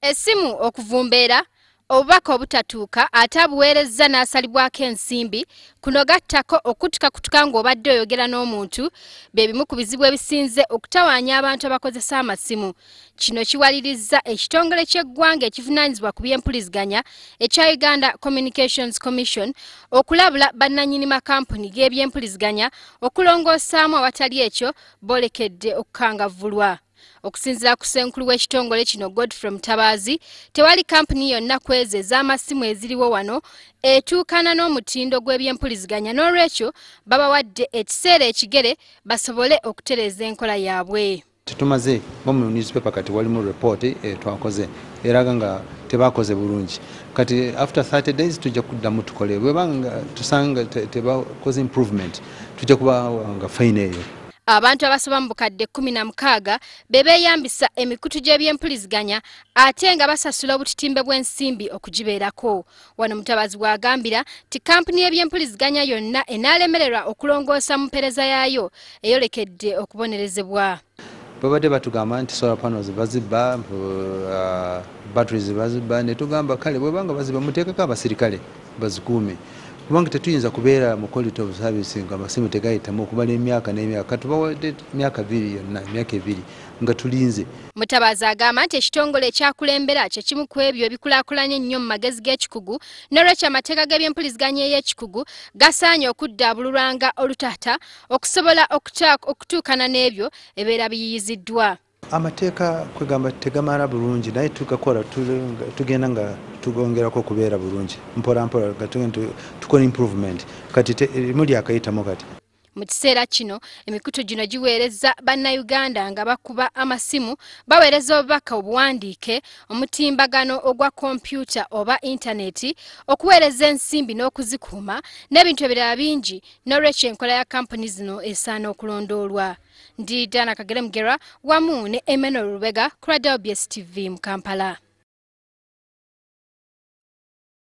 Essimu okuvumbeera obubaka obutatuuka ate abuweerezza n'asalibwako ensimbi kuno gattako okutukakutuka ng'obadde oyogera n'omuntu bye bimu ku bizibu ebisinze okutawaanya abantu abakozesa amasimu. Kino kiwalirizza ekitongole ky'eggwanga ekivunaanyizibwa ku by'empuliziganya ekya Uganda Communications Commission okulabula bannannyini makampuni g'ebyempuliziganya okulongoosaamu awatali ekyo boolekedde okukangavvulwa. Okusinziira ku ssenkulu w'ekitongole kino Godfrey Mutabazi, tewali kampuni yonna ku ezo ez'amasimu eziriwo wano etuukana n'omutindo gw'ebyempuliziganya n'olwekyo babawadde ekiseera ekigere basobole okutereeza enkola yaabwe. Tumaze mu newspaper kati walimu report twakoze eraga nga tebakoze bulungi. Kati after 30 days tujja kuddamu tukole bwebanga tusanga tebakoze improvement tujja kuba nga fine eyo. Abantu abasoba mu bukadde 16 beeyambisa emikutu gy'ebyempuliziganya ate nga basasula obutitimbe bw'ensimbi okugibeerako. Wano Mutabazi bw'agambira ti kampuni y'ebyempuliziganya yonna enaalemererwa okulongoosa mu mpeereza yaayo eyolekedde okubonerezebwa. Babadde batugamba nti solar panels bazibba, batteries bazibba, ne tugamba kale bwebanga bazibba muteekeko abasirikale bazikuume. Kubanga tetuyinza kubeera mu quality of service nga amasimu tegayitamu okubala emyaka n'emyaka. Tubawadde emyaka 2 yonna, emyaka 2 nga tulinze. Mutabazi agamba nti ekitongole ekyakulembera kye kimu ku ebyo ebikulaakulanye ennyo mu magezi g'ekikugu n'olwekyo amateeka g'ebyempuliziganya ey'ekikugu gasaanye okuddaabululwanga olutaata okusobola okutuukana n'ebyo ebeera biyiyiziddwa. Amateeka kwegamba tegamala bulungi naye tugakola tugenda nga tugongerako kubeera bulungi mpola mpola tukola improvement kati muli akayitamu kati. Mu kiseera kino emikutu gino giweerezza bannayuganda nga bakuba amasimu baweereza obubaka obuwandiike omutimbagano ogwa kompyuta oba intaneti okuweereza ensimbi n'okuzikuuma n'ebintu ebirala bingi n'olwekyo enkola ya kampuni zino esaana okulondoolwa. Ndi Dana Kagere Mugera wamu ne Emmanuel Rubega ku Radio BS TV mu Kampala.